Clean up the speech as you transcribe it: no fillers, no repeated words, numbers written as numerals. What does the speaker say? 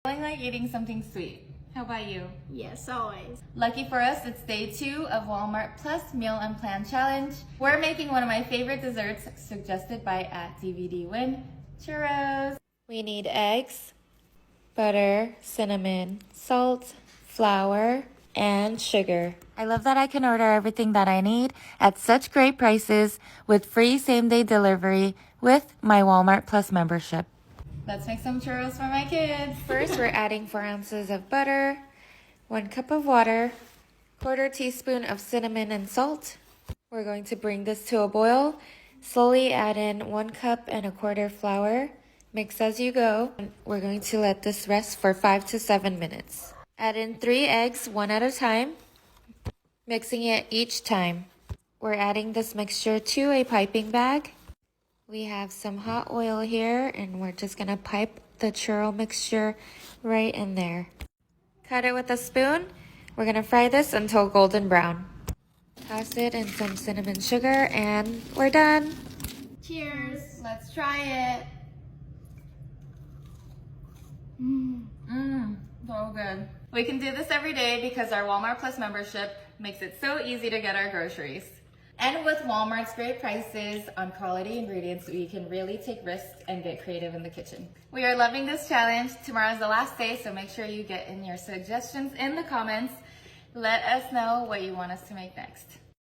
Feeling like eating something sweet. How about you? Yes, always. Lucky for us, it's day 2 of Walmart Plus Meal and Plan Challenge. We're making one of my favorite desserts suggested by @DVDWin, churros. We need eggs, butter, cinnamon, salt, flour, and sugar. I love that I can order everything that I need at such great prices with free same-day delivery with my Walmart Plus membership. Let's make some churros for my kids. First, we're adding 4 ounces of butter, 1 cup of water, 1/4 teaspoon of cinnamon and salt. We're going to bring this to a boil. Slowly add in 1 cup and 1/4 flour. Mix as you go. We're going to let this rest for 5 to 7 minutes. Add in 3 eggs, 1 at a time, mixing it each time. We're adding this mixture to a piping bag. We have some hot oil here, and we're just gonna pipe the churro mixture right in there. Cut it with a spoon. We're gonna fry this until golden brown. Toss it in some cinnamon sugar, and we're done. Cheers. Let's try it. So good. We can do this every day because our Walmart Plus membership makes it so easy to get our groceries. And with Walmart's great prices on quality ingredients, we can really take risks and get creative in the kitchen. We are loving this challenge. Tomorrow's the last day, so make sure you get in your suggestions in the comments. Let us know what you want us to make next.